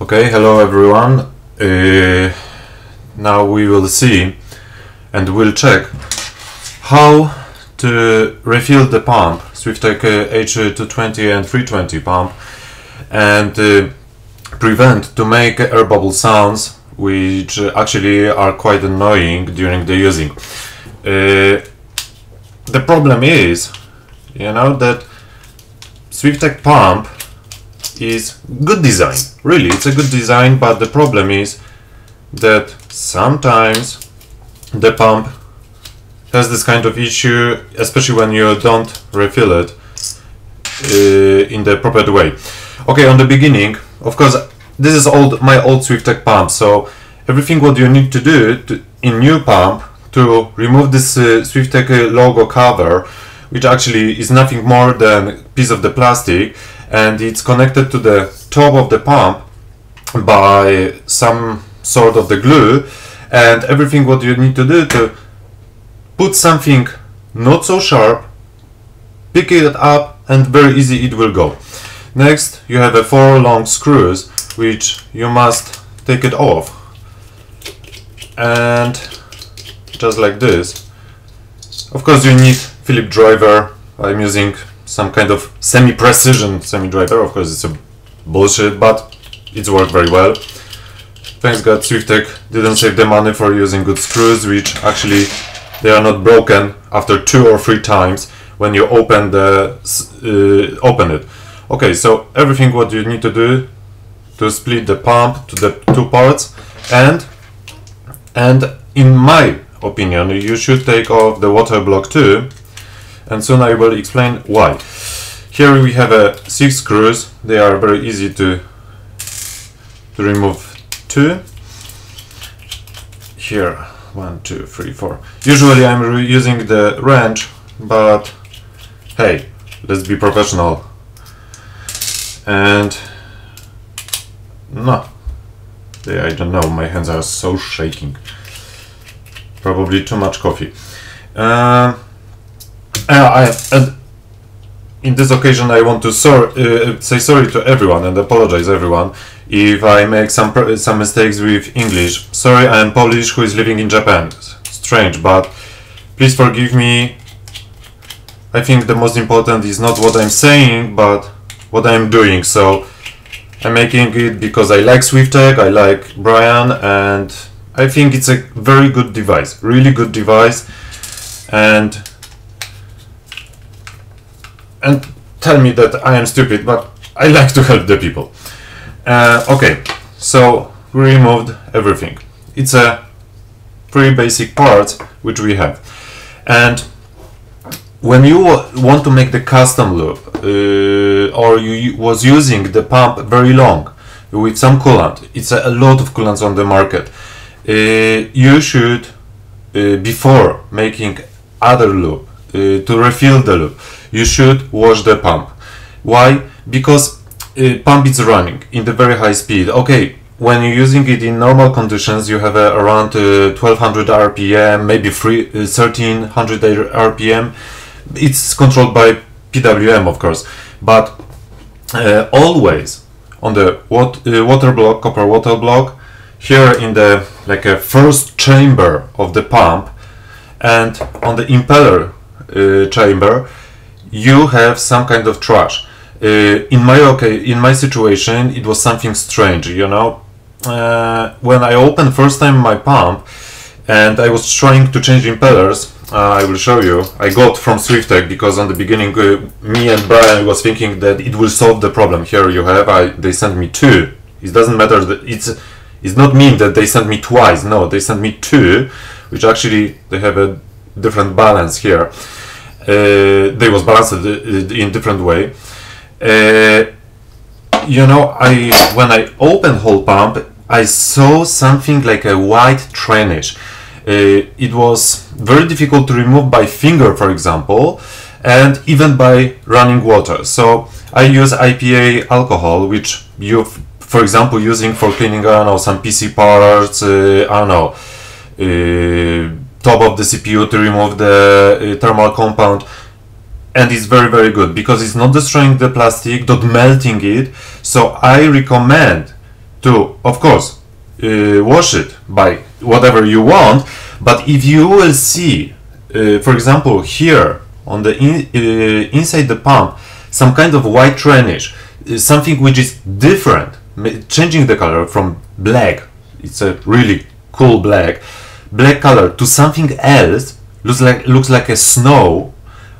Okay, hello everyone. Now we will see and we'll check how to refill the pump, SwiftTech H220 and 320 pump, and prevent to make air bubble sounds which actually are quite annoying during the using. The problem is, that SwiftTech pump is good design. Really, it's a good design, but the problem is that sometimes the pump has this kind of issue, especially when you don't refill it in the proper way. Okay, on the beginning, of course, this is my old SwiftTech pump, so everything what you need to do in new pump to remove this SwiftTech logo cover, which actually is nothing more than a piece of the plastic, and it's connected to the top of the pump by some sort of the glue, and everything what you need to do to put something not so sharp, pick it up, and very easy it will go. Next, you have 4 long screws which you must take it off, and just like this. Of course you need Phillips driver. I'm using some kind of semi-precision semi-driver. Of course it's a bullshit, but it's worked very well. Thanks God SwiftTech didn't save the money for using good screws, which actually they are not broken after 2 or 3 times when you open it. Okay, so everything what you need to do to split the pump to the 2 parts, and in my opinion you should take off the water block too, and soon I will explain why. Here we have 6 screws. They are very easy to remove 2. Here 1, 2, 3, 4. Usually I'm using the wrench, but hey, let's be professional. And no, I don't know, my hands are so shaking. Probably too much coffee. And in this occasion I want to say sorry to everyone and apologize everyone if I make some mistakes with English. Sorry, I am Polish who is living in Japan. Strange, but please forgive me. I think the most important is not what I'm saying, but what I'm doing. So I'm making it because I like SwiftTech, I like Brian, and I think it's a very good device, really good device. And tell me that I am stupid, but I like to help the people. Okay, so we removed everything. It's a 3 basic parts which we have. And when you want to make the custom loop, or you was using the pump very long with some coolant, it's a lot of coolants on the market, you should, before making other loop, to refill the loop, you should wash the pump. Why? Because pump is running in the very high speed. Okay, when you're using it in normal conditions, you have around 1200 RPM, maybe 1300 RPM. It's controlled by PWM, of course, but always on the water block, copper water block, here in the first chamber of the pump, and on the impeller chamber, you have some kind of trash. In my situation, it was something strange. When I opened first time my pump and I was trying to change impellers, I will show you. I got from SwiftTech because on the beginning, me and Brian was thinking that it will solve the problem. Here you have. They sent me 2. It doesn't matter that it's not mean that they sent me twice. No, they sent me 2, which actually they have a different balance here. They was balanced in different way. When I opened whole pump, I saw something like a white drainage. It was very difficult to remove by finger, for example, and even by running water. So I use IPA alcohol, which you, for example, using for cleaning, I don't know, some PC parts, I don't know, top of the CPU to remove the thermal compound. And it's very, very good because it's not destroying the plastic, not melting it. So I recommend to, of course, wash it by whatever you want, but if you will see, for example, here on the inside the pump, some kind of white greenish, something which is different, changing the color from black, it's a really cool black color, to something else, looks like a snow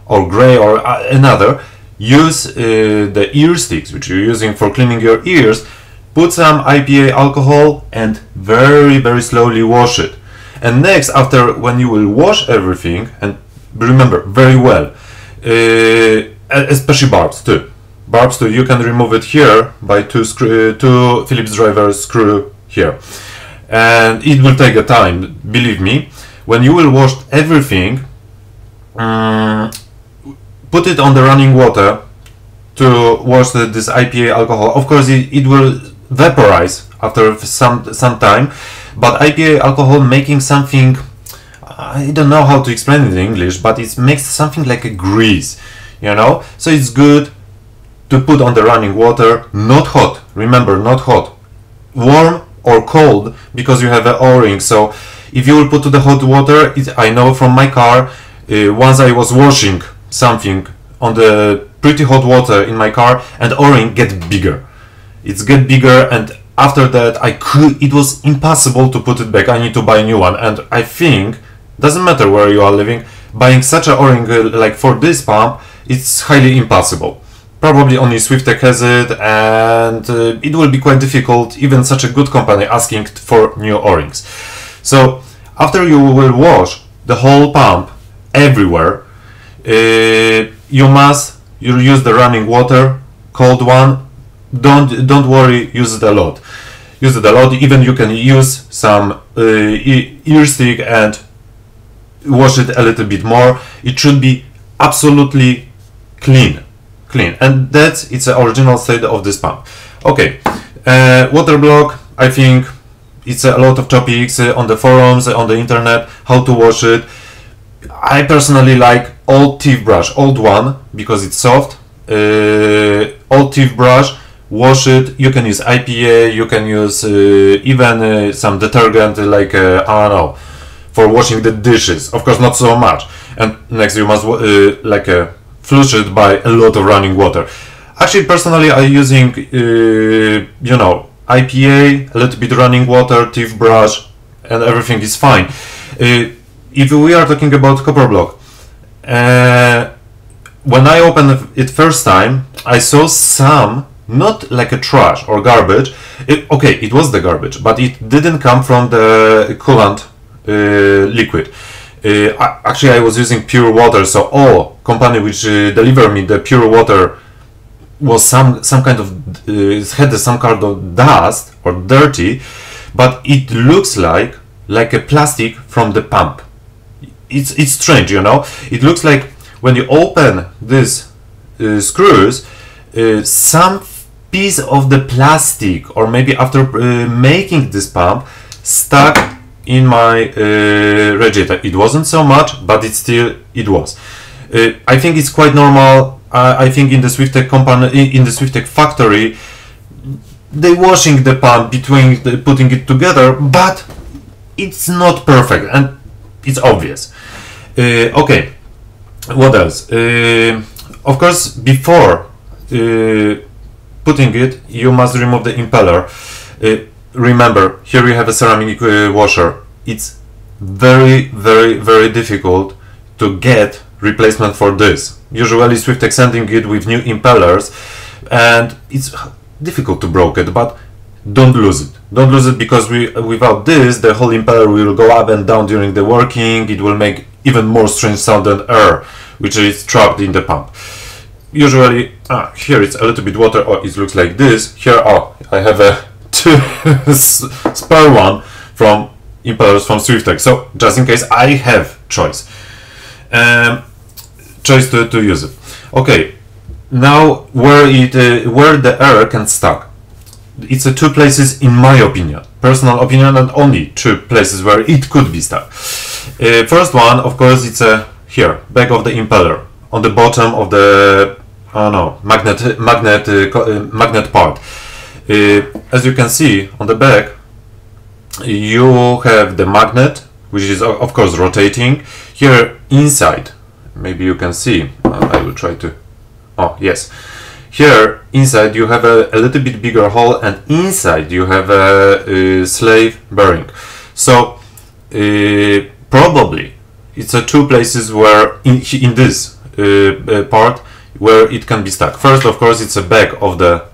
or gray or another. Use the ear sticks which you're using for cleaning your ears, put some IPA alcohol and very slowly wash it. And next, after, when you will wash everything, and remember very well, especially barbs too, you can remove it here by two Phillips driver screw here, and it will take a time, believe me. When you will wash everything, put it on the running water to wash this IPA alcohol. Of course it will vaporize after some time, but IPA alcohol making something, I don't know how to explain it in English, but it makes something like a grease, you know. So it's good to put on the running water, not hot, remember, not hot, warm or cold, because you have an O-ring. So if you will put to the hot water, I know from my car, once I was washing something on the pretty hot water in my car, and O-ring get bigger. It's get bigger, and after that it was impossible to put it back. I need to buy a new one, and I think, doesn't matter where you are living, buying such a O-ring like for this pump, it's highly impossible. Probably only Swiftech has it, and it will be quite difficult, even such a good company asking for new O-rings. So after you will wash the whole pump everywhere, you use the running water, cold one. Don't worry, use it a lot. Use it a lot. Even you can use some ear stick and wash it a little bit more. It should be absolutely clean, and it's the original state of this pump. Okay, water block. I think it's a lot of topics on the forums, on the internet, how to wash it. I personally like old teeth brush, old one, because it's soft. Old teeth brush, wash it. You can use IPA, you can use even some detergent, like I don't know, for washing the dishes. Of course, not so much. And next, you must flush it by a lot of running water. Actually, personally, I'm using you know, IPA, a little bit running water, teeth brush, and everything is fine. If we are talking about copper block, when I opened it first time, I saw some, not like a trash or garbage. Okay, it was the garbage, but it didn't come from the coolant liquid. Actually, I was using pure water, so all company which delivered me the pure water was some kind of had some kind of dust or dirty, but it looks like a plastic from the pump. It's strange, you know. It looks like when you open this screws, some piece of the plastic, or maybe after making this pump, stuck in my radiator. It wasn't so much, but it was. I think it's quite normal. I think in the Swiftech company, in the Swiftech factory, they washing the pump between putting it together, but it's not perfect and it's obvious. Okay, what else? Of course, before putting it, you must remove the impeller. Remember, here you have a ceramic washer. It's very difficult to get replacement for this. Usually Swiftech sending it with new impellers, and it's difficult to break it, but don't lose it. Don't lose it, because without this, the whole impeller will go up and down during the working. It will make even more strange sound than air, which is trapped in the pump. Usually, here it's a little bit water. Oh, it looks like this. Here, I have a spare one from impellers from Swiftech. So just in case, I have choice to use it. Okay, now where the air can stuck. It's two places, in my opinion, personal opinion, and only two places where it could be stuck. First one, of course, it's here, back of the impeller, on the bottom of the magnet part. As you can see on the back, you have the magnet, which is of course rotating. Here inside, maybe you can see, I will try to, oh yes, here inside you have a little bit bigger hole, and inside you have a slave bearing. So probably it's two places where in this part where it can be stuck. First, of course, it's a back of the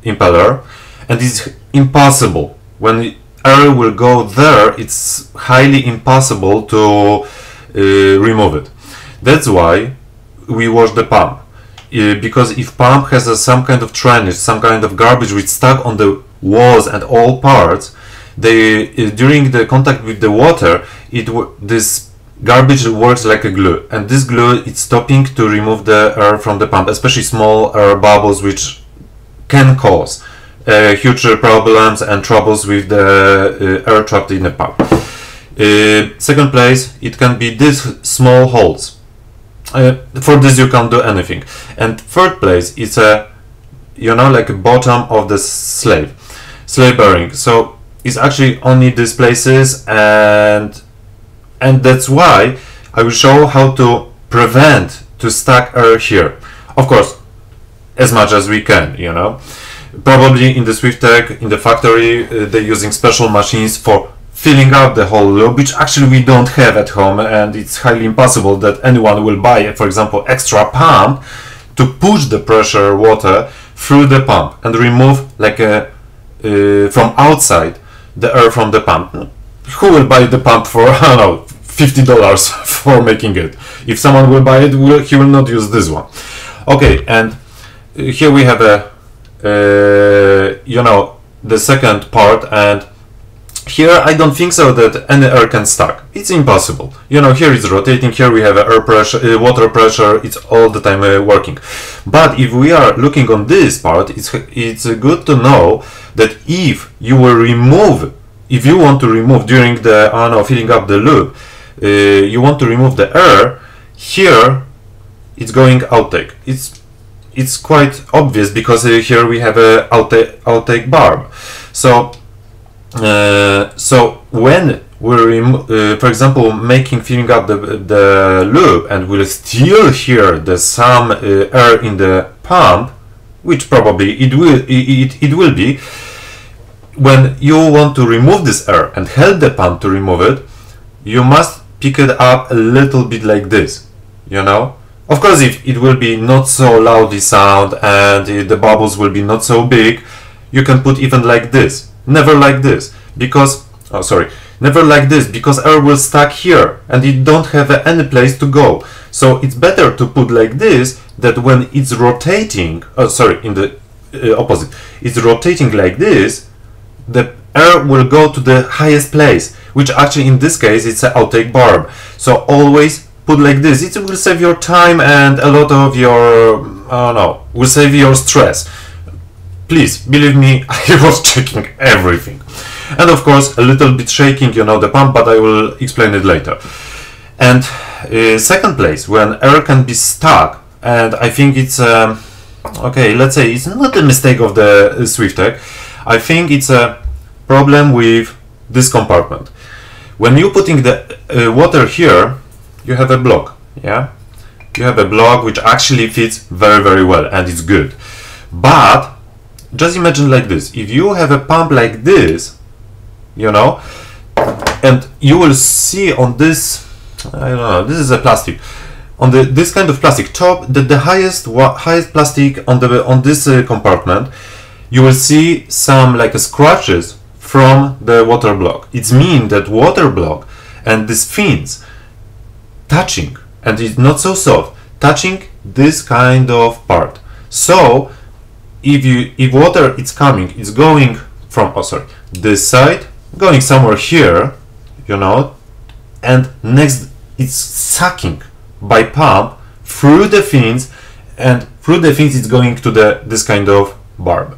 impeller, and it's impossible when air will go there. It's highly impossible to remove it. That's why we wash the pump, because if pump has some kind of drainage, some kind of garbage which stuck on the walls and all parts, they during the contact with the water, this garbage works like a glue, and this glue is stopping to remove the air from the pump, especially small air bubbles, which can cause huge problems and troubles with the air trapped in the pump. Second place, it can be these small holes. For this you can't do anything. And third place, it's a, you know, like a bottom of the slave bearing. So it's actually only these places, and that's why I will show how to prevent to stuck air here. Of course, as much as we can, you know. Probably in the SwiftTech, in the factory, they're using special machines for filling up the whole loop, which actually we don't have at home, and it's highly impossible that anyone will buy, for example, extra pump to push the pressure water through the pump and remove like from outside the air from the pump. Who will buy the pump for, I don't know, $50 for making it? If someone will buy it, he will not use this one. Okay, and here we have a you know, the second part, and here I don't think so that any air can stuck. It's impossible. You know, here it's rotating, here we have air pressure, water pressure, it's all the time working. But if we are looking on this part, it's good to know that if you will remove, if you want to remove during the, I don't know, filling up the loop, you want to remove the air, here it's going outtake. It's quite obvious because here we have a outtake barb. So so when we're for example filling up the loop, and we'll still hear the some air in the pump, which probably it will be, when you want to remove this air and help the pump to remove it, you must pick it up a little bit like this, you know. Of course, if it will be not so loudly sound and the bubbles will be not so big, you can put even like this. Never like this, because, oh sorry, never like this, because air will stuck here and it don't have any place to go. So it's better to put like this, that when it's rotating, oh sorry, in the opposite, it's rotating like this, the air will go to the highest place, which actually in this case it's an outtake barb. So always put like this. It will save your time and a lot of your, I don't know, will save your stress. Please, believe me, I was checking everything. And of course, a little bit shaking, you know, the pump, but I will explain it later. And second place, when air can be stuck, and I think it's, okay, let's say it's not a mistake of the SwiftTech. I think it's a problem with this compartment. When you're putting the water here, you have a block, yeah? You have a block which actually fits very, very well, and it's good. But just imagine like this. If you have a pump like this, you know, and you will see on this, I don't know, this is a plastic, on this kind of plastic top, the highest plastic on this compartment, you will see some like scratches from the water block. It means that water block and these fins touching, and it's not so soft, touching this kind of part. So if water is coming, it's going from, oh sorry, this side, going somewhere here, you know, and next it's sucking by pump through the fins, and through the fins it's going to this kind of barb.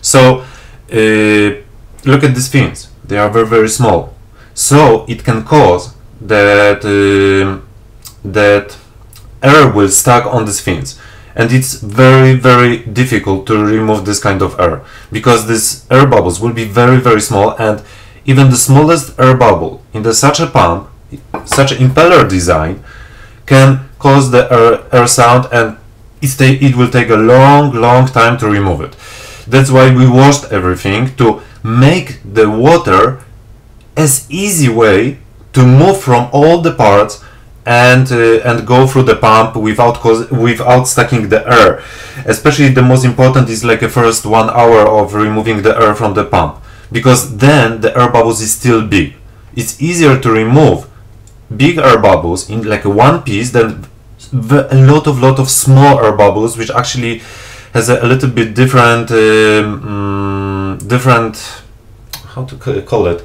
So look at these fins, they are very, very small, so it can cause that that air will stuck on these fins. and it's very difficult to remove this kind of air, because these air bubbles will be very small, and even the smallest air bubble in such a pump, such an impeller design, can cause the air sound, and it will take a long time to remove it. That's why we washed everything, to make the water as easy way to move from all the parts and go through the pump without stacking the air. Especially the most important is like a first 1 hour of removing the air from the pump, because then the air bubbles is still big. It's easier to remove big air bubbles in like one piece than a lot of small air bubbles, which actually has a little bit different how to call it.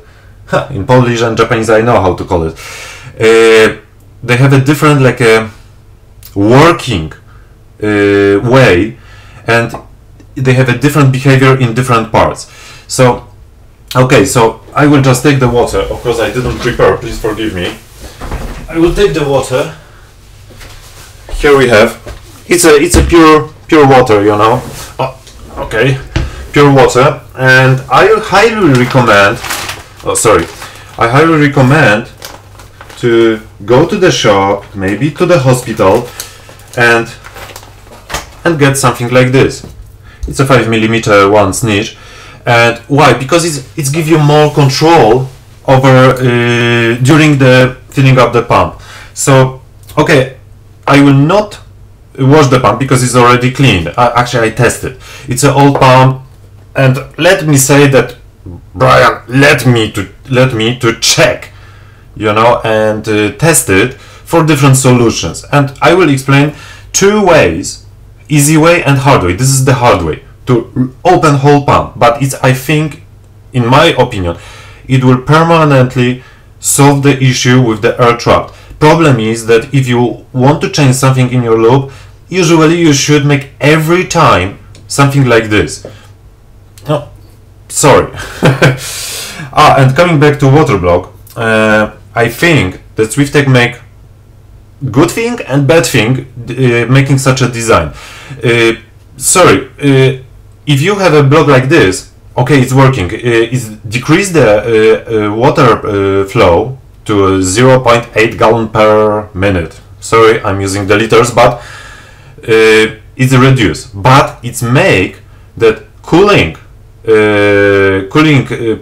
In Polish and Japanese I know how to call it. They have a different like a working way, and they have a different behavior in different parts. So okay, so I will just take the water. Of course I didn't prepare, please forgive me. I will take the water. Here we have, it's a pure water, you know. Oh, okay, pure water, and I highly recommend. I highly recommend to go to the shop, maybe to the hospital, and get something like this. It's a 5mm one snitch, and why? Because it's give you more control over during the filling up the pump. So okay, I will not wash the pump because it's already cleaned. Actually, I tested. It's an old pump, and let me say that Brian let me to check, you know, and test it for different solutions. And I will explain two ways: easy way and hard way. This is the hard way to open whole pump, but it's, I think, in my opinion, it will permanently solve the issue with the air trapped. Problem is that if you want to change something in your loop, usually you should make every time something like this. Oh, sorry. And coming back to water block, I think that Swiftech make good thing and bad thing making such a design. If you have a block like this, okay, it's working. It's decrease the water flow to 0.8 gallon per minute. Sorry, I'm using the liters, but it's reduced. But it's make that cooling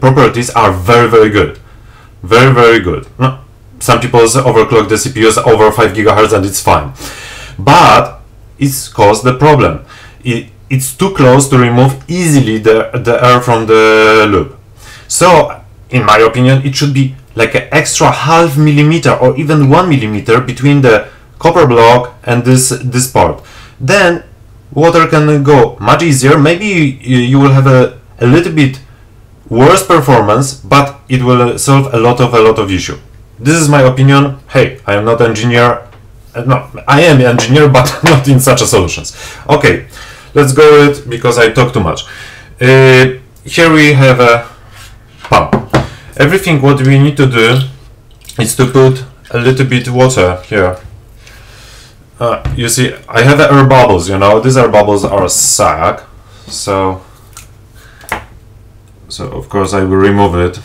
properties are very good, very good. No, some people overclock the CPUs over 5 GHz and it's fine, but it's caused the problem. It's too close to remove easily the air from the loop. So in my opinion, it should be like an extra ½ millimeter or even 1 millimeter between the copper block and this part. Then water can go much easier. Maybe you will have a little bit worse performance, but it will solve a lot of issue. This is my opinion. Hey, I am not engineer. No, I am an engineer, but not in such a solutions. Okay, let's go with it because I talk too much. Here we have a pump. Everything what we need to do is to put a little bit water here. You see, I have air bubbles, you know, these air bubbles are sag, so of course I will remove it.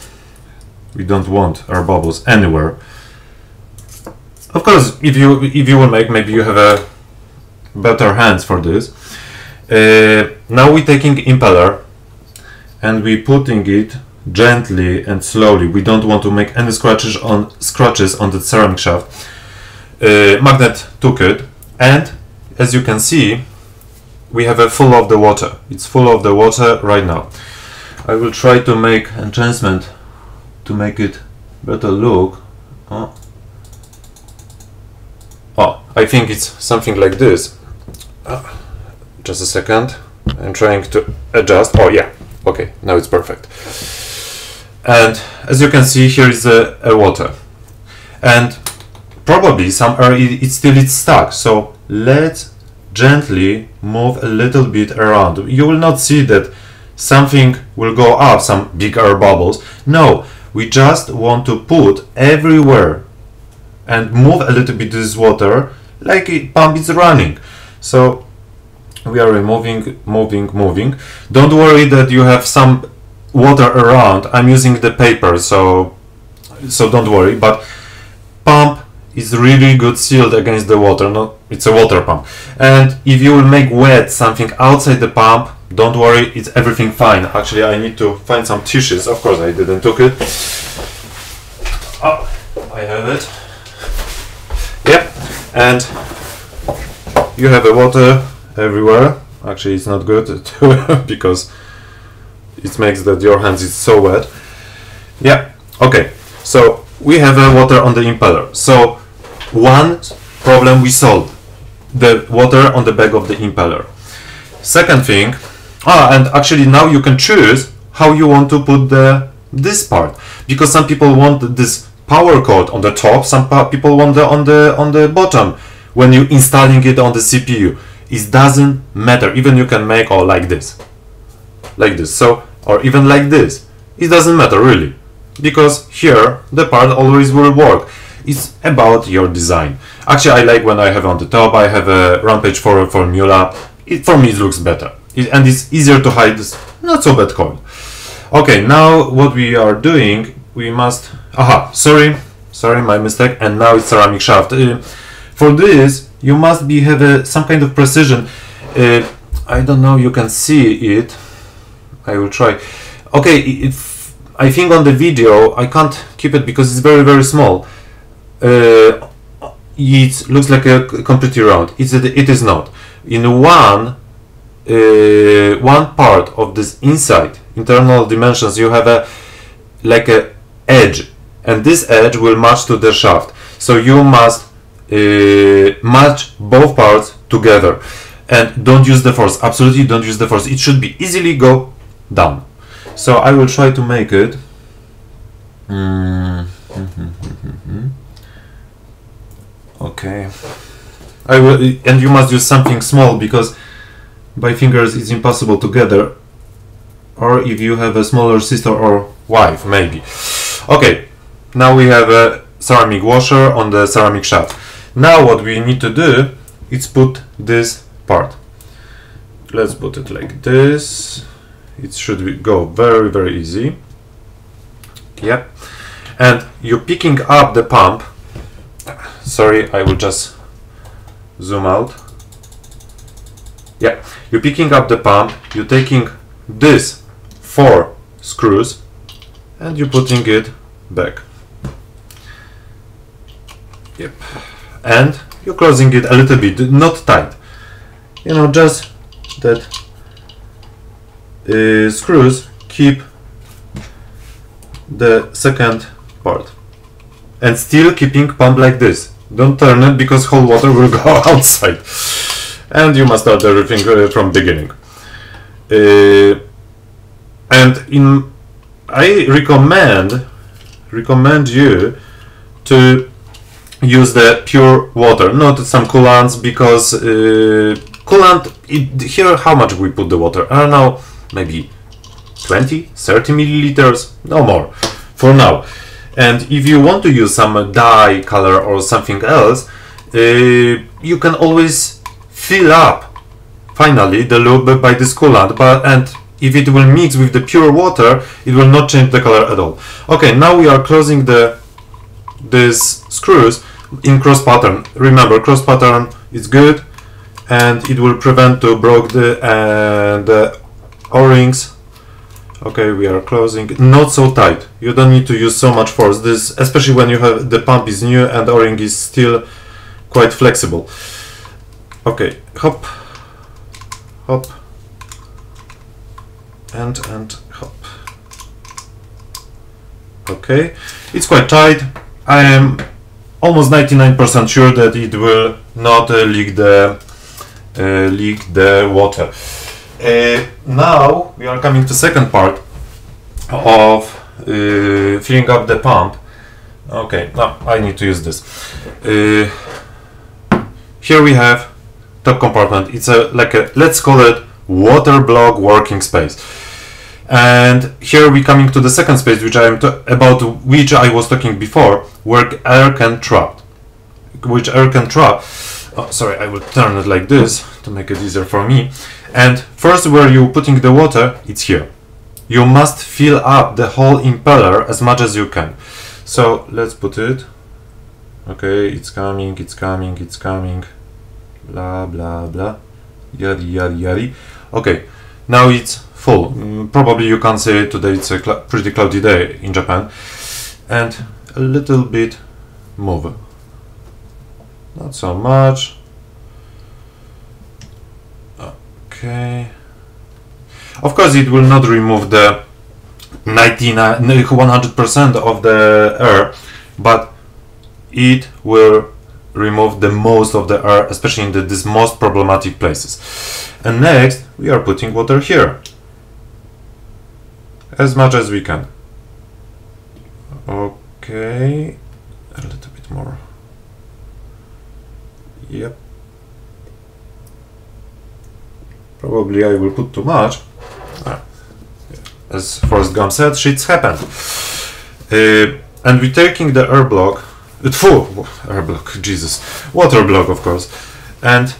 We don't want air bubbles anywhere. Of course, if you will make, maybe you have a better hands for this. Now we're taking impeller and we putting it gently and slowly. We don't want to make any scratches on the ceramic shaft. Magnet took it, and as you can see, we have a full of the water. It's full of the water right now. I will try to make enhancement to make it better look. Oh, I think it's something like this. Just a second. I'm trying to adjust. Oh yeah, okay, now it's perfect. And as you can see, here is the water, and probably some air it's still stuck. So let's gently move a little bit around. You will not see that something will go up, some big air bubbles. No, we just want to put everywhere and move a little bit this water like a pump is running. So we are removing, moving. Don't worry that you have some water around. I'm using the paper, so don't worry, but pump is really good sealed against the water. No, it's a water pump, and if you will make wet something outside the pump, don't worry, it's everything fine. Actually, I need to find some tissues. Of course, I didn't took it. Oh, I have it. Yep, and you have a water everywhere. Actually, it's not good because it makes that your hands is so wet. Yeah, okay, so we have water on the impeller. So one problem we solved, the water on the back of the impeller. Second thing, and actually now you can choose how you want to put this part, because some people want this power cord on the top, some people want on the bottom when you installing it on the CPU. It doesn't matter. Even you can make like this, so, or even like this. It doesn't matter really, because here the part always will work. It's about your design. Actually, I like when I have on the top, I have a Rampage formula. For me it looks better, and it's easier to hide this not so bad coil. Okay, now what we are doing, we must, sorry, my mistake, and now it's ceramic shaft. For this you must have some kind of precision. I don't know, you can see it. I will try. Okay, if I think on the video I can't keep it because it's very, very small. It looks like a completely round. It is not. In one part of this inside internal dimensions, you have a edge, and this edge will match to the shaft. So you must match both parts together, and don't use the force. Absolutely don't use the force. It should be easily go down. So I will try to make it. Okay, I will, and you must use something small because by fingers it's impossible to gather, or if you have a smaller sister or wife, maybe. Okay, now we have a ceramic washer on the ceramic shaft. Now what we need to do is put this part. Let's put it like this. It should go very, very easy. Yep, and you're picking up the pump. Sorry, I will just zoom out. Yeah, you're picking up the pump, you're taking this 4 screws and you're putting it back. Yep, and you're closing it a little bit, not tight. You know, just that screws keep the second part. And still keeping pump like this. Don't turn it because whole water will go outside. And you must start everything from beginning. And I recommend you to use the pure water, not some coolants, because coolant, here how much we put the water? I don't know, maybe 20, 30 milliliters, no more for now. And if you want to use some dye color or something else, you can always fill up finally the lube by this coolant, and if it will mix with the pure water, it will not change the color at all. Okay, now we are closing these screws in cross pattern. Remember, cross pattern is good, and it will prevent to break the O-rings. Okay, we are closing, not so tight. You don't need to use so much force. This, especially when you have the pump is new and O-ring is still quite flexible. Okay, hop, hop, and hop. Okay, it's quite tight. I am almost 99% sure that it will not leak the water. Now we are coming to second part of filling up the pump. Okay, now I need to use this. Here we have top compartment. It's let's call it water block working space. And here we coming to the second space, which I am about which I was talking before, where air can trap. Oh, sorry, I will turn it like this to make it easier for me. And first, where you're putting the water, it's here. You must fill up the whole impeller as much as you can. So let's put it. Okay, it's coming, it's coming, it's coming. Blah blah blah. Yadi yadi yadi. Okay, now it's full. Probably you can't see it today. It's a pretty cloudy day in Japan. And a little bit move. Not so much. Okay. Of course, it will not remove the 100% of the air, but it will remove the most of the air, especially in these most problematic places. And next, we are putting water here, as much as we can. Okay, a little bit more. Yep. Probably I will put too much. As Forrest Gump said, shit's happened. And we're taking the air block, air block, Jesus, water block, of course, and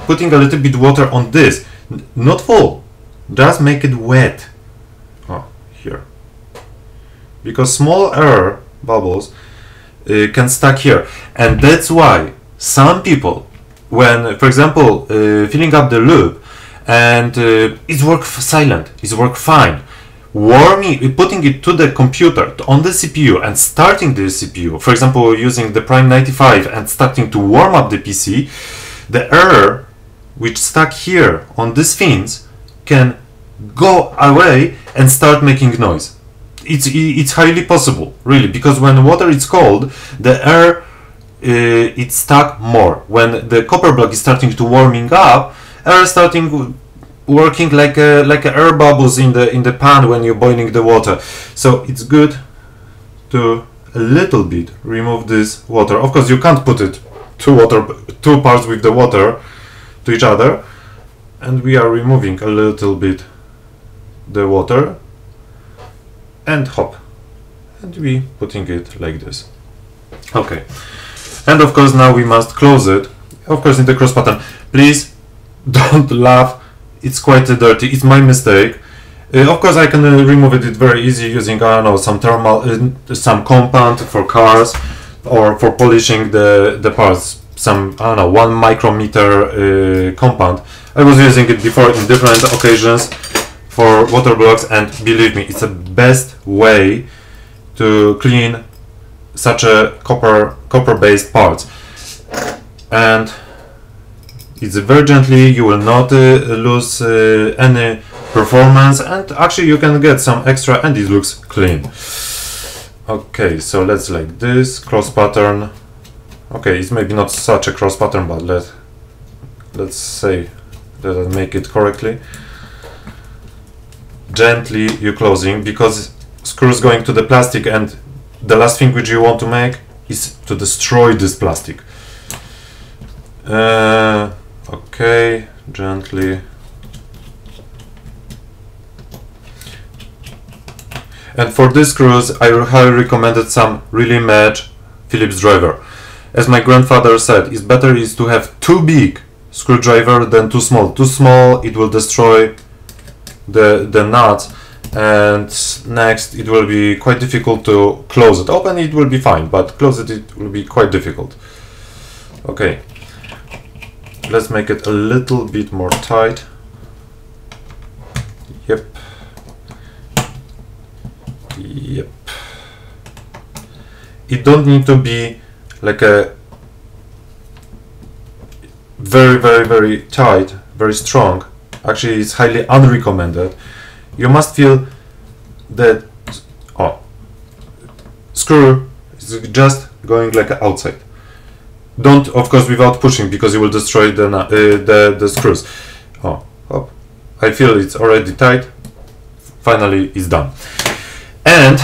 putting a little bit water on this, not full, just make it wet. Oh, here, because small air bubbles can stuck here, and that's why some people, when, for example, filling up the loop, and it's work silent, it's work fine. Putting it to the computer, on the CPU, and starting the CPU, for example, using the Prime 95 and starting to warm up the PC, the air which stuck here on these fins can go away and start making noise. It's highly possible, really, because when water is cold, the air it's stuck more. When the copper block is starting to warming up, air starting working like air bubbles in the pan when you're boiling the water. So it's good to a little bit remove this water. Of course, you can't put it two parts with the water to each other, and we are removing a little bit the water and hop, and we putting it like this. Okay. And of course now we must close it, of course, in the cross pattern. Please don't laugh, it's quite dirty, it's my mistake. Of course I can remove it very easy using, I don't know, some thermal, some compound for cars, or for polishing the parts, some, I don't know, 1 micrometer compound. I was using it before in different occasions for water blocks, and believe me, it's the best way to clean such a copper based parts. And it's very gently, you will not lose any performance, and actually you can get some extra and it looks clean. Okay, so let's like this cross pattern. Okay, it's maybe not such a cross pattern, but let's say that I make it correctly. Gently you closing, because screws going to the plastic, and the last thing which you want to make is to destroy this plastic. Okay, gently. And for these screws, I highly recommended some really match Phillips driver. As my grandfather said, it's better to have too big screwdriver than too small. Too small, it will destroy the nuts, and next it will be quite difficult to close it. Open it will be fine, but close it will be quite difficult. Okay, let's make it a little bit more tight. Yep. Yep. It don't need to be like a very tight, very strong. Actually, it's highly unrecommended. You must feel that screw is just going like outside. Don't, of course, without pushing, because you will destroy the screws. Oh, I feel it's already tight. Finally, it's done. And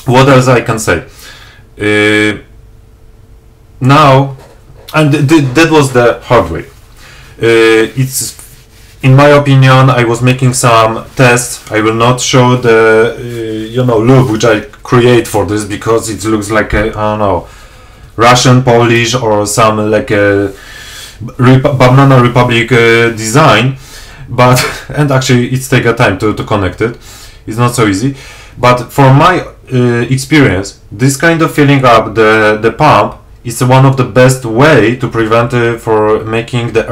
what else I can say? Now, and that was the hard way. It's, in my opinion, I was making some tests. I will not show the loop which I create for this, because it looks like a, I don't know, Russian, Polish, or some like a Banana Republic design, but and actually it's take a time to connect it. It's not so easy, but for my experience, this kind of filling up the pump is one of the best way to prevent for making the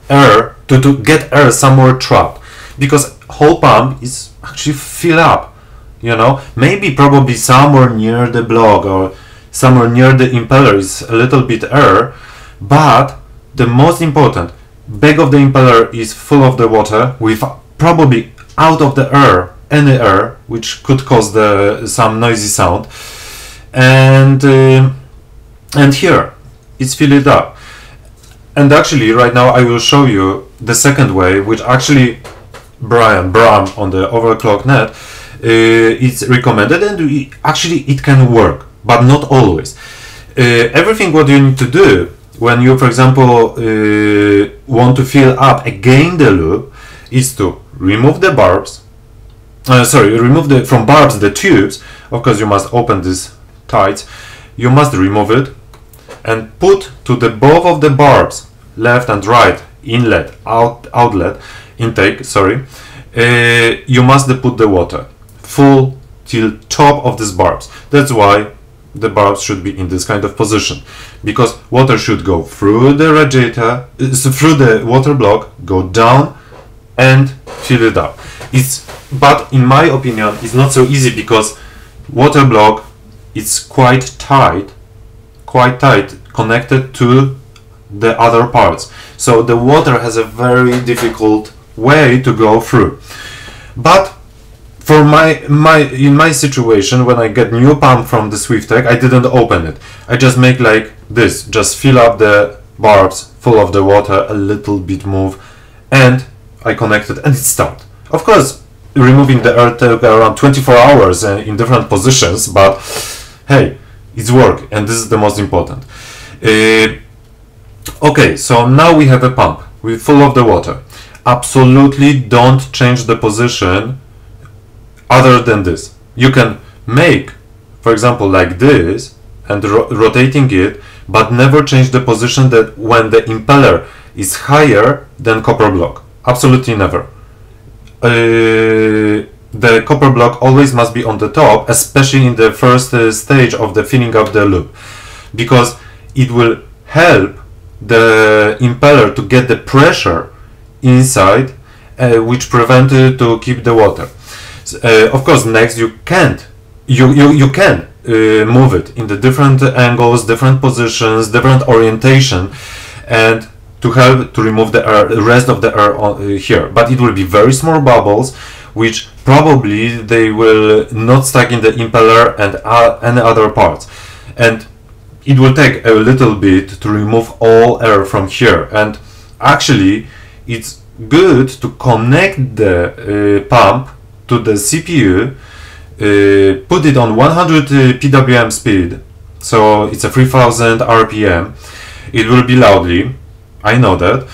air to get air somewhere trapped, because whole pump is actually fill up, you know. Maybe probably somewhere near the block or somewhere near the impeller is a little bit air, but the most important, back of the impeller is full of the water with probably out of the air, any air, which could cause some noisy sound, and here it's filled up. And actually right now I will show you the second way, which actually Bram on the Overclock Net it's recommended, and actually it can work, but not always. Everything what you need to do when you, for example, want to fill up again the loop is to remove the barbs. Remove from barbs the tubes. Of course, you must open this tight. You must remove it and put to the both of the barbs, left and right, inlet, outlet, intake. Sorry, you must put the water full till top of these barbs. That's why the barbs should be in this kind of position, because water should go through the radiator, through the water block, go down and fill it up. But in my opinion, it's not so easy, because water block is quite tight connected to the other parts. So the water has a very difficult way to go through. But for in my situation, when I get new pump from the Swiftech, I didn't open it. I just make like this, just fill up the barbs full of the water, a little bit move, and I connect it and it starts. Of course, removing the air took around 24 hours in different positions, but hey, it's work, and this is the most important. Okay, so now we have a pump with full of the water. Absolutely don't change the position other than this. You can make, for example, like this and rotating it, but never change the position that when the impeller is higher than copper block. Absolutely never. The copper block always must be on the top, especially in the first stage of the filling up the loop, because it will help the impeller to get the pressure inside, which prevent it to keep the water. Of course, next you can move it in the different angles, different positions, different orientation, and to help to remove the air, rest of the air here. But it will be very small bubbles, which probably they will not stuck in the impeller and any other parts. And it will take a little bit to remove all air from here. And actually, it's good to connect the pump to the CPU, put it on 100 PWM speed, so it's a 3000 RPM. It will be loudly, I know that,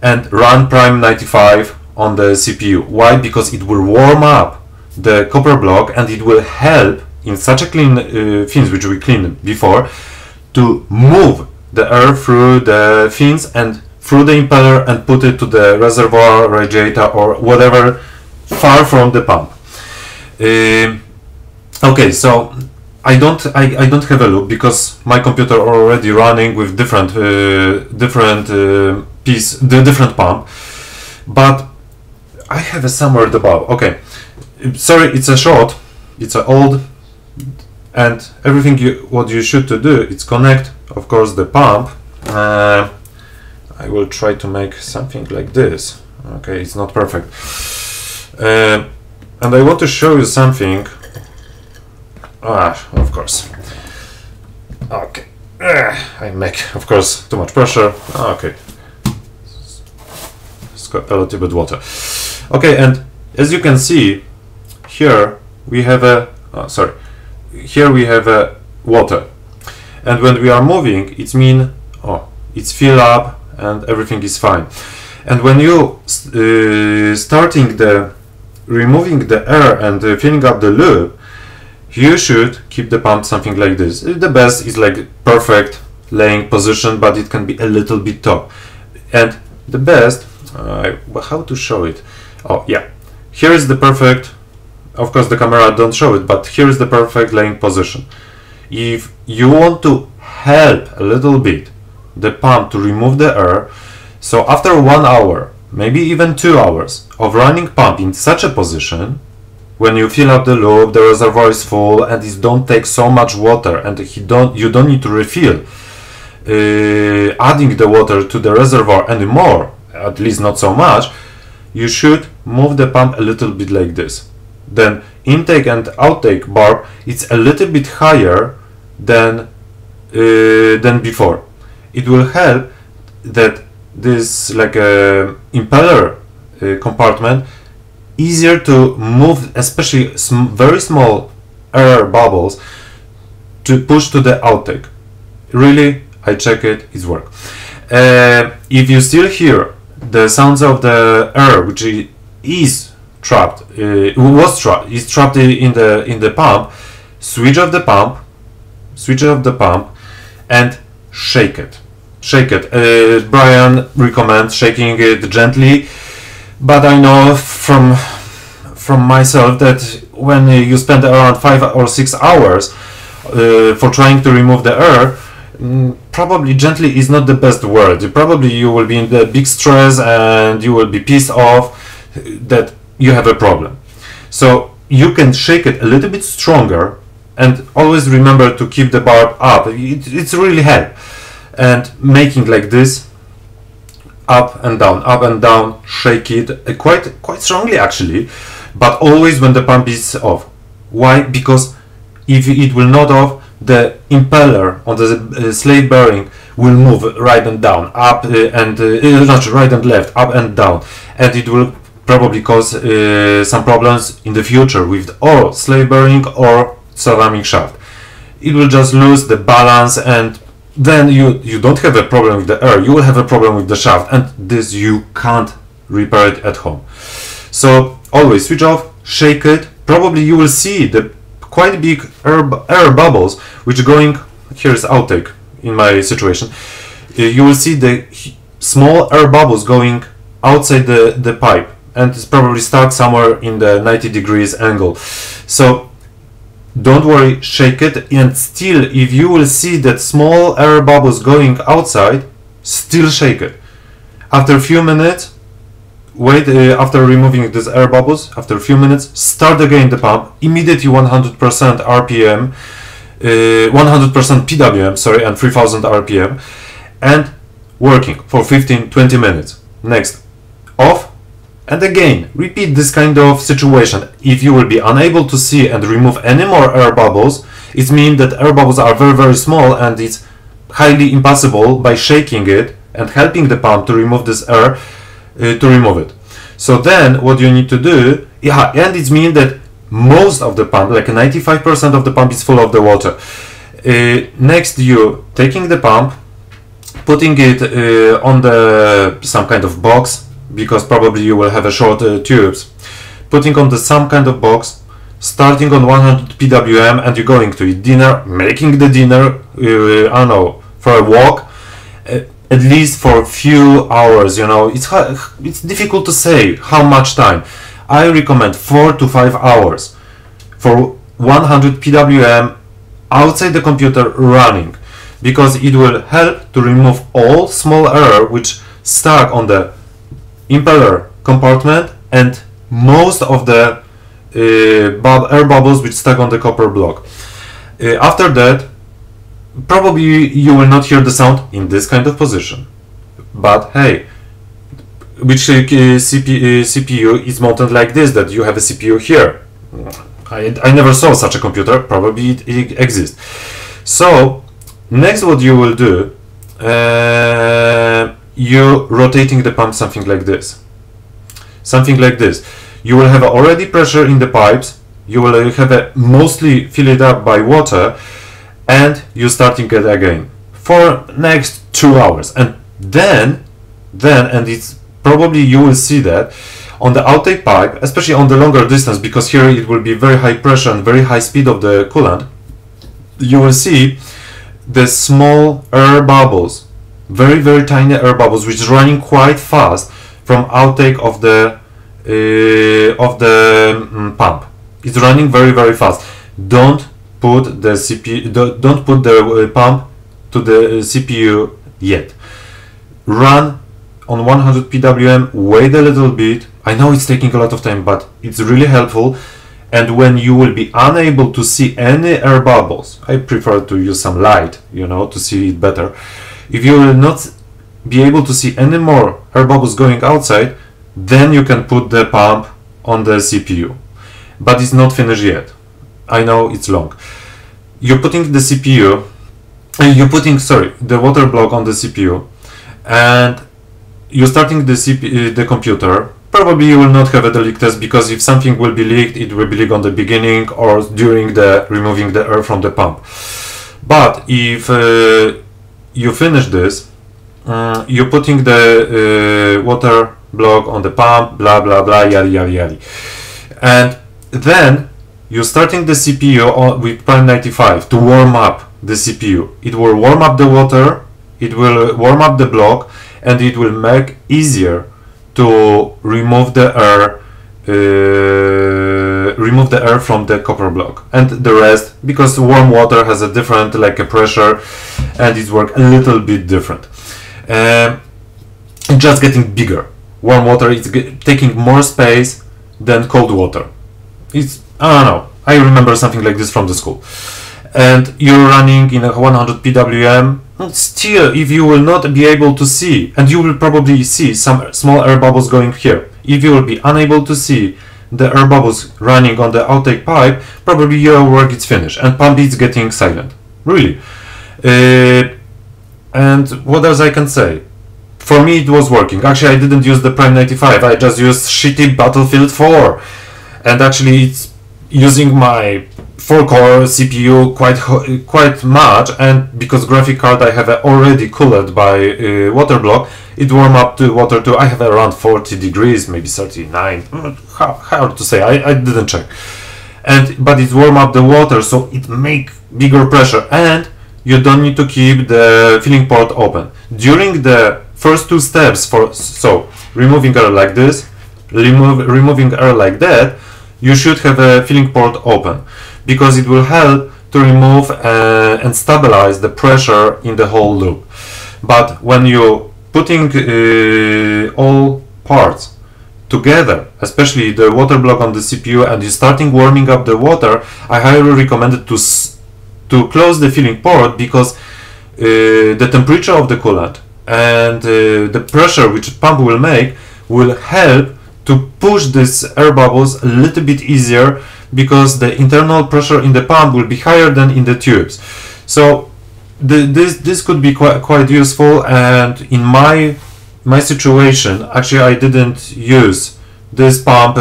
and run Prime 95 on the CPU. Why? Because it will warm up the copper block, and it will help in such a clean fins, which we cleaned before, to move the air through the fins and through the impeller and put it to the reservoir, radiator, or whatever far from the pump. Okay, so I don't have a loop, because my computer already running with different different pump, but I have a somewhere the bulb. Okay, sorry, it's a short, it's a old, and everything what you should to do is connect, of course, the pump. I will try to make something like this. Okay, it's not perfect. And I want to show you something. Of course. Okay. I make, of course, too much pressure. Okay. It's got a little bit water. Okay, and as you can see, here we have a. Here we have a water, and when we are moving, it's it's fill up and everything is fine. And when you starting the removing the air and filling up the loop, you should keep the pump something like this. The best is like perfect laying position, but it can be a little bit top. And the best, how to show it? Oh yeah, here is the perfect, of course the camera don't show it, but here is the perfect laying position. If you want to help a little bit the pump to remove the air, so after 1 hour, maybe even 2 hours of running pump in such a position, when you fill up the loop, the reservoir is full and it don't take so much water, and you don't need to refill, adding the water to the reservoir anymore, at least not so much, you should move the pump a little bit like this. Then intake and outtake barb, it's a little bit higher than before. It will help that this like a impeller compartment easier to move, especially very small air bubbles, to push to the outtake. Really, I check it, it's work. If you still hear the sounds of the air, which is trapped, is trapped in the pump, switch off the pump, and shake it. Brian recommends shaking it gently, but I know from myself that when you spend around 5 or 6 hours for trying to remove the air, probably gently is not the best word. Probably you will be in the big stress and you will be pissed off that you have a problem. So you can shake it a little bit stronger, and always remember to keep the barb up. It's really help. And making like this, up and down, shake it quite strongly actually, but always when the pump is off. Why? Because if it will not off, the impeller on the slave bearing will move right and down, up not right and left, up and down, and it will probably cause some problems in the future with or slave bearing or ceramic shaft. It will just lose the balance, and then you don't have a problem with the air, you will have a problem with the shaft, and this you can't repair it at home. So always switch off, shake it. Probably you will see the quite big air bubbles which going, here's outtake in my situation, you will see the small air bubbles going outside the pipe, and it's probably stuck somewhere in the 90 degrees angle. So don't worry, shake it, and still if you will see that small air bubbles going outside, still shake it. After a few minutes, wait, after removing these air bubbles, after a few minutes, start again the pump, immediately 100% RPM, 100% PWM, sorry, and 3000 RPM, and working for 15-20 minutes. Next, off, and again, repeat this kind of situation. If you will be unable to see and remove any more air bubbles, it means that air bubbles are very small, and it's highly impossible by shaking it and helping the pump to remove this air, to remove it. So then what you need to do, and it means that most of the pump, like 95% of the pump, is full of the water. Next, you taking the pump, putting it on some kind of box, because probably you will have a short tubes, putting on some kind of box, starting on 100 PWM, and you're going to eat dinner, making the dinner, I don't know, for a walk, at least for a few hours. You know, it's difficult to say how much time. I recommend 4 to 5 hours for 100 PWM outside the computer running, because it will help to remove all small air which stuck on the impeller compartment and most of the air bubbles which stuck on the copper block. After that, probably you will not hear the sound in this kind of position, but hey, which CPU is mounted like this, that you have a CPU here. I never saw such a computer, probably it exists. So next what you will do, you rotating the pump something like this. You will have already pressure in the pipes, you will have a mostly fill it up by water, and you starting it again for next 2 hours, and then and it's probably you will see that on the outtake pipe, especially on the longer distance, because here it will be very high pressure and very high speed of the coolant, you will see the small air bubbles, very tiny air bubbles, which is running quite fast from outtake of the pump. It's running very fast. Don't put the CPU, don't put the pump to the CPU yet. Run on 100 pwm, wait a little bit. I know it's taking a lot of time, but it's really helpful. And when you will be unable to see any air bubbles, I prefer to use some light, you know, to see it better. If you will not be able to see any more air bubbles going outside, then you can put the pump on the CPU. But it's not finished yet. I know it's long. You're putting the CPU, the water block on the CPU, and you're starting the computer. Probably you will not have a leak test, because if something will be leaked, it will be leaked on the beginning or during the removing the air from the pump. But if you finish this, you're putting the water block on the pump, blah blah blah, yada, and then you're starting the CPU with Prime 95 to warm up the CPU. It will warm up the water, it will warm up the block, and it will make easier to remove the air from the copper block and the rest, because warm water has a different like a pressure and it works a little bit different. It's just getting bigger. Warm water is taking more space than cold water. It's, I don't know, I remember something like this from the school. And you're running in a 100 pwm. Still, if you will not be able to see, and you will probably see some small air bubbles going here, if you will be unable to see the air bubbles running on the outtake pipe, probably your work is finished and pump is getting silent. Really. And what else I can say? For me it was working. Actually, I didn't use the Prime 95, I just used shitty Battlefield 4. And actually it's using my 4-core CPU quite much, and because graphic card I have already cooled by water block, it warm up to water too. I have around 40 degrees, maybe 39. Hard to say, I didn't check. But it warm up the water, so it make bigger pressure, and you don't need to keep the filling port open. During the first two steps, so removing air like this, removing air like that, you should have a filling port open, because it will help to remove and stabilize the pressure in the whole loop. But when you're putting all parts together, especially the water block on the CPU, and you're starting warming up the water, I highly recommend it to close the filling port, because the temperature of the coolant and the pressure which pump will make will help to push these air bubbles a little bit easier, because the internal pressure in the pump will be higher than in the tubes. So this could be quite useful. And in my situation, actually I didn't use this pump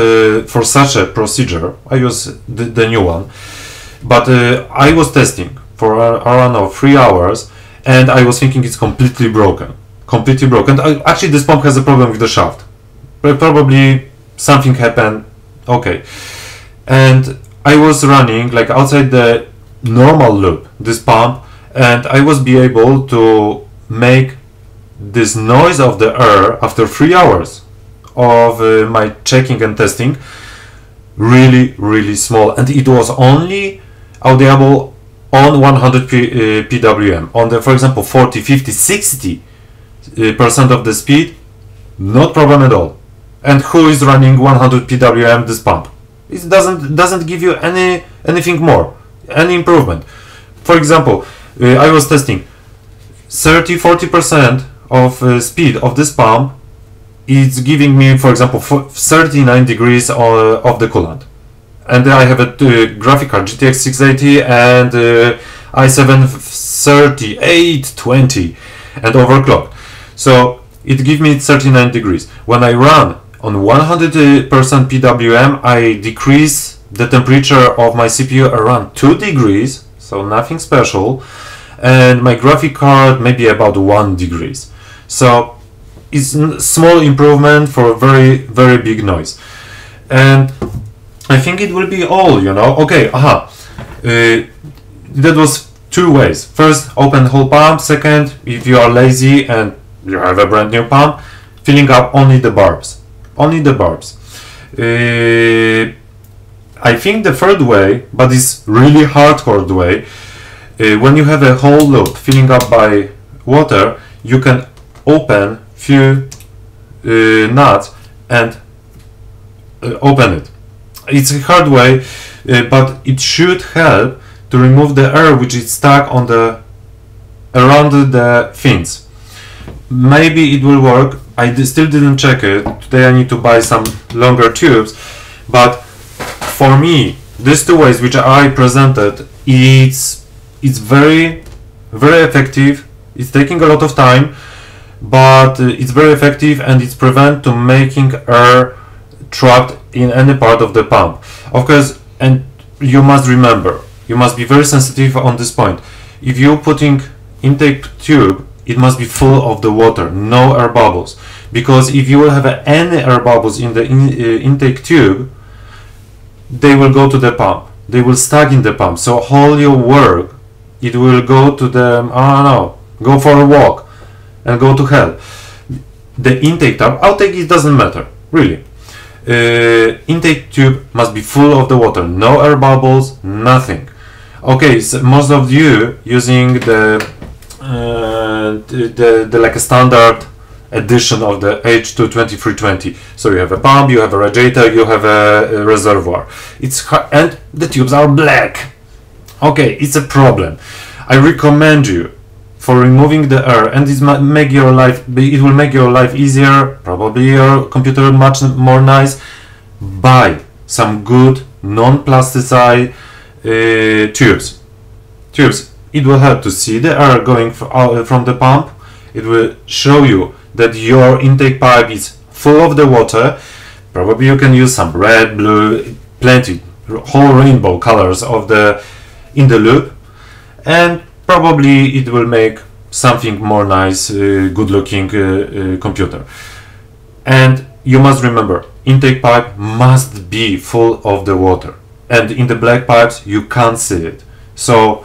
for such a procedure. I used the new one, but I was testing for around 3 hours, and I was thinking it's completely broken. Actually, this pump has a problem with the shaft. Probably something happened. Okay. And I was running like outside the normal loop, this pump, and I was be able to make this noise of the air after 3 hours of my checking and testing really small, and it was only audible on 100 pwm. On the, for example, 40, 50, 60% of the speed, not problem at all. And who is running 100 pwm this pump? It doesn't give you anything more, any improvement. For example, I was testing 30-40% of speed of this pump. It's giving me, for example, 39 degrees of the coolant, and I have a graphic card GTX 680 and i7 3820 and overclocked. So it gives me 39 degrees. When I run on 100% PWM, I decrease the temperature of my CPU around 2 degrees, so nothing special, and my graphic card maybe about 1 degrees. So it's small improvement for a very big noise. And I think it will be all, you know. Okay, that was two ways. First, open the whole pump. Second, if you are lazy and you have a brand new pump, filling up only the barbs. Only the barbs. I think the third way, but it's really hardcore way, when you have a whole loop filling up by water, you can open few nuts and open it. It's a hard way, but it should help to remove the air which is stuck on the around the fins. Maybe it will work. I still didn't check it. Today I need to buy some longer tubes, but for me, these two ways which I presented, it's very effective. It's taking a lot of time, but it's very effective, and it's prevent to making air trapped in any part of the pump. Of course, and you must remember, you must be very sensitive on this point. If you're putting intake tube, it must be full of the water, no air bubbles, because if you will have any air bubbles in the intake tube, they will go to the pump, they will stuck in the pump, so all your work, it will go to the, I don't know, go for a walk and go to hell. The intake tube, outtake, it doesn't matter, really. Intake tube must be full of the water, no air bubbles, nothing. Okay, so most of you using the like a standard edition of the H220 320. So you have a pump, you have a radiator, you have a reservoir. And the tubes are black. Okay, it's a problem. I recommend you for removing the air, and it will make your life easier, probably your computer much more nice. Buy some good non-plasticized tubes. It will help to see the air going from the pump. It will show you that your intake pipe is full of the water. Probably you can use some red, blue, plenty, whole rainbow colors of in the loop, and probably it will make something more nice, good looking computer. And you must remember, intake pipe must be full of the water, and in the black pipes you can't see it, so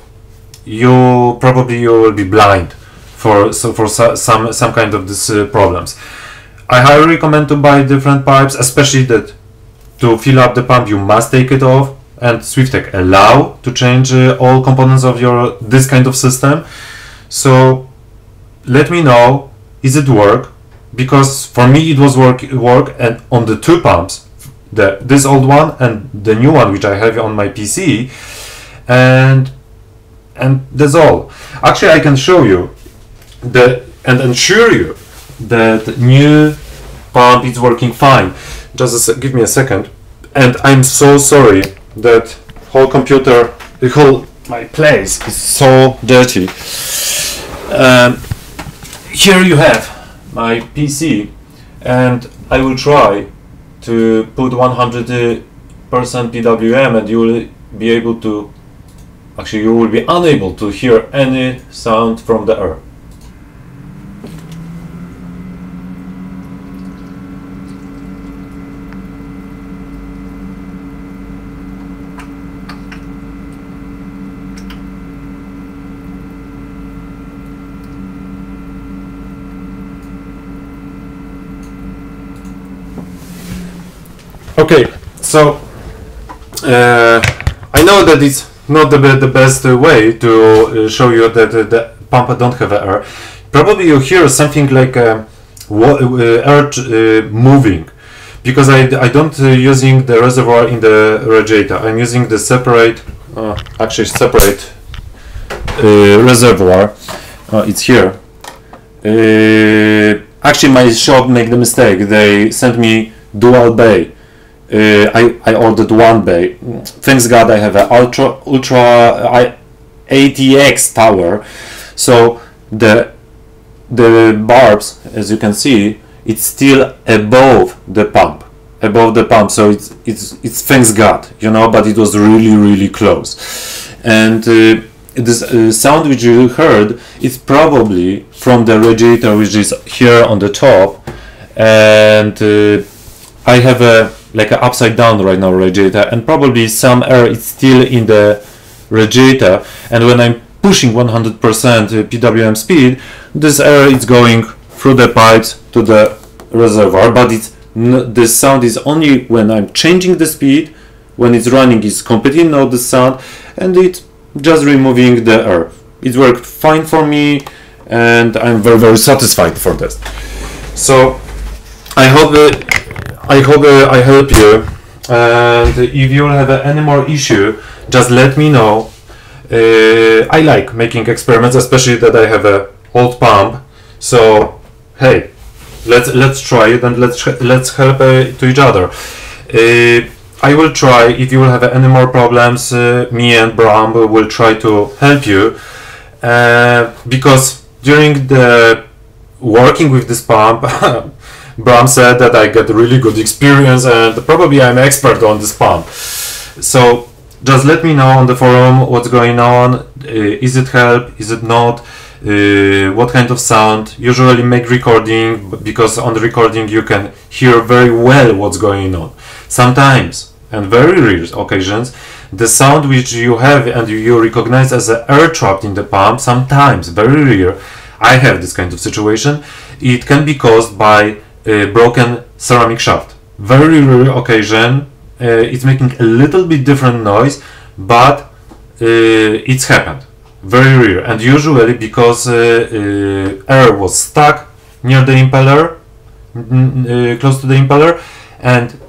you will be blind for some kind of this problems. I highly recommend to buy different pipes, especially that to fill up the pump you must take it off, and SwiftTech allow to change all components of this kind of system. So let me know, is it work? Because for me it was work, and on the two pumps, this old one and the new one which I have on my PC, and that's all. Actually, I can show you and ensure you that the new pump is working fine. Just give me a second. And I'm so sorry that my place is so dirty. Here you have my PC, and I will try to put 100% PWM, and you will be able to, actually you will be unable to hear any sound from the air. Okay, so I know that it's not the best way to show you that the pump don't have air. Probably you hear something like air moving, because I don't using the reservoir in the radiator. I'm using the separate reservoir. It's here. Actually, my shop made the mistake. They sent me dual bay. I ordered one bay. Thanks God I have an ultra ATX tower, so the barbs, as you can see, it's still above the pump. So it's thanks God, you know, but it was really close. And this sound which you heard is probably from the radiator, which is here on the top, and I have a upside down right now radiator, and probably some air is still in the radiator, and when I'm pushing 100% PWM speed, this air is going through the pipes to the reservoir, but this sound is only when I'm changing the speed. When it's running, it's completely not the sound, and it's just removing the air. It worked fine for me, and I'm very, very satisfied for this. So I hope I help you, and if you have any more issue, just let me know. I like making experiments, especially that I have a old pump. So hey, let's try it, and let's help to each other. I will try. If you will have any more problems, me and Bram will try to help you, because during the working with this pump, Bram said that I get really good experience, and probably I'm expert on this pump. So just let me know on the forum what's going on. Is it help? Is it not? What kind of sound? Usually make recording, because on the recording you can hear very well what's going on. Sometimes, and very rare occasions, the sound which you have and you recognize as an air trapped in the pump, sometimes, very rare, I have this kind of situation, it can be caused by a broken ceramic shaft. Very rare occasion, it's making a little bit different noise, but it's happened. Very rare, and usually because air was stuck near the impeller, close to the impeller, and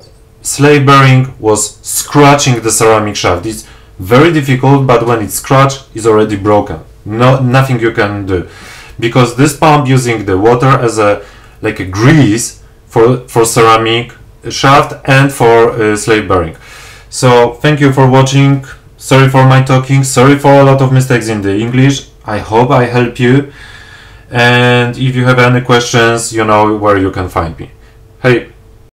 slave bearing was scratching the ceramic shaft. It's very difficult, but when it's scratched, it's already broken. Nothing you can do, because this pump using the water as a like a grease for ceramic shaft and for slave bearing. So thank you for watching. Sorry for my talking. Sorry for a lot of mistakes in the English. I hope I help you. And if you have any questions, you know where you can find me. Hey.